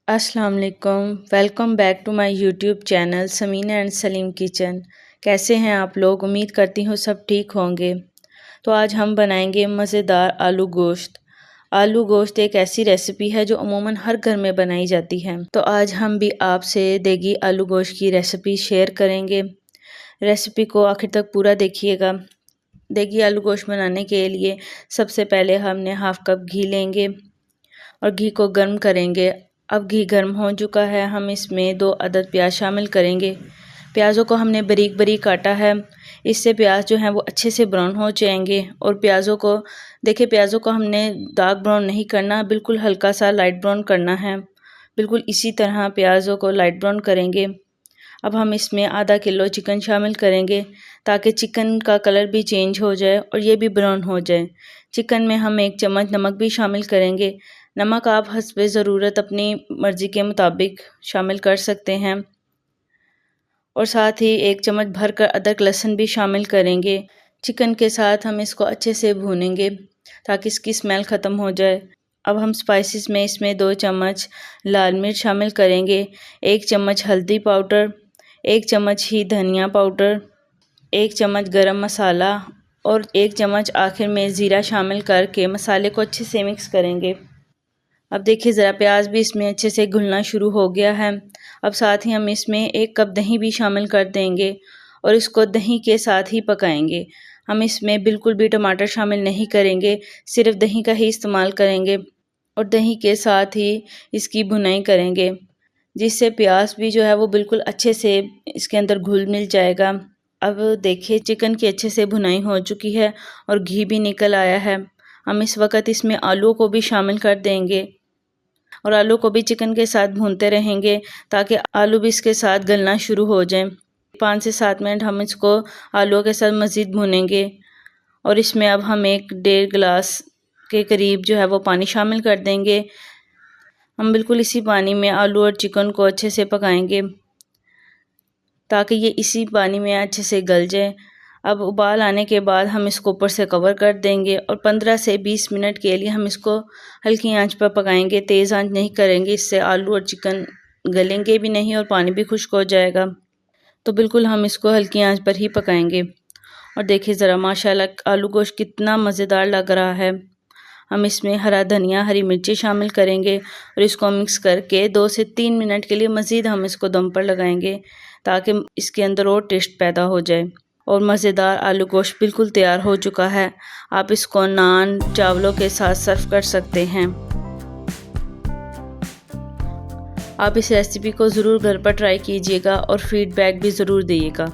अस्सलाम वालेकुम। Welcome back to my YouTube channel Sameena and Saleem kitchen. कैसे हैं आप लोग? उम्मीद करती हूँ सब ठीक होंगे। तो आज हम बनाएंगे मज़ेदार आलू गोश्त। आलू गोश्त एक ऐसी रेसिपी है जो अमूमन हर घर में बनाई जाती है। तो आज हम भी आपसे देगी आलू गोश्त की रेसिपी शेयर करेंगे। रेसिपी को आखिर तक पूरा देखिएगा। देगी आलू गोश्त बनाने के लिए सबसे पहले हमने हाफ़ कप घी लेंगे और घी को गर्म करेंगे। अब घी गर्म हो चुका है, हम इसमें 2 अदद प्याज शामिल करेंगे। प्याज़ों को हमने बारीक बारीक काटा है, इससे प्याज जो हैं वो अच्छे से ब्राउन हो जाएंगे। और प्याज़ों को देखिए, प्याज़ों को हमने डार्क ब्राउन नहीं करना, बिल्कुल हल्का सा लाइट ब्राउन करना है। बिल्कुल इसी तरह प्याज़ों को लाइट ब्राउन करेंगे। अब हम इसमें आधा किलो चिकन शामिल करेंगे ताकि चिकन का कलर भी चेंज हो जाए और ये भी ब्राउन हो जाए। चिकन में हम 1 चम्मच नमक भी शामिल करेंगे। नमक आप हस्बे ज़रूरत अपनी मर्ज़ी के मुताबिक शामिल कर सकते हैं। और साथ ही 1 चम्मच भरकर अदरक लहसुन भी शामिल करेंगे। चिकन के साथ हम इसको अच्छे से भूनेंगे ताकि इसकी स्मेल ख़त्म हो जाए। अब हम स्पाइसेस में इसमें 2 चम्मच लाल मिर्च शामिल करेंगे, 1 चम्मच हल्दी पाउडर, 1 चम्मच ही धनिया पाउडर, 1 चम्मच गरम मसाला और 1 चम्मच आखिर में ज़ीरा शामिल करके मसाले को अच्छे से मिक्स करेंगे। अब देखिए ज़रा प्याज भी इसमें अच्छे से घुलना शुरू हो गया है। अब साथ ही हम इसमें 1 कप दही भी शामिल कर देंगे और इसको दही के साथ ही पकाएंगे। हम इसमें बिल्कुल भी टमाटर शामिल नहीं करेंगे, सिर्फ दही का ही इस्तेमाल करेंगे और दही के साथ ही इसकी भुनाई करेंगे, जिससे प्याज भी जो है वो बिल्कुल अच्छे से इसके अंदर घुल मिल जाएगा। अब देखिए चिकन की अच्छे से भुनाई हो चुकी है और घी भी निकल आया है। हम इस वक्त इसमें आलू को भी शामिल कर देंगे और आलू को भी चिकन के साथ भूनते रहेंगे ताकि आलू भी इसके साथ गलना शुरू हो जाए। 5 से 7 मिनट हम इसको आलूओं के साथ मज़ीद भूनेंगे और इसमें अब हम 1 डेढ़ गिलास के करीब जो है वो पानी शामिल कर देंगे। हम बिल्कुल इसी पानी में आलू और चिकन को अच्छे से पकाएंगे ताकि ये इसी पानी में अच्छे से गल जाए। अब उबाल आने के बाद हम इसको ऊपर से कवर कर देंगे और 15 से 20 मिनट के लिए हम इसको हल्की आंच पर पकाएंगे, तेज़ आंच नहीं करेंगे, इससे आलू और चिकन गलेंगे भी नहीं और पानी भी खुश्क हो जाएगा। तो बिल्कुल हम इसको हल्की आंच पर ही पकाएंगे। और देखिए ज़रा माशाल्लाह आलू गोश्त कितना मज़ेदार लग रहा है। हम इसमें हरा धनिया, हरी मिर्ची शामिल करेंगे और इसको मिक्स करके 2 से 3 मिनट के लिए मज़ीद हम इसको दम पर लगाएंगे ताकि इसके अंदर और टेस्ट पैदा हो जाए। और मज़ेदार आलू गोश्त बिल्कुल तैयार हो चुका है। आप इसको नान, चावलों के साथ सर्व कर सकते हैं। आप इस रेसिपी को ज़रूर घर पर ट्राई कीजिएगा और फीडबैक भी ज़रूर दिएगा।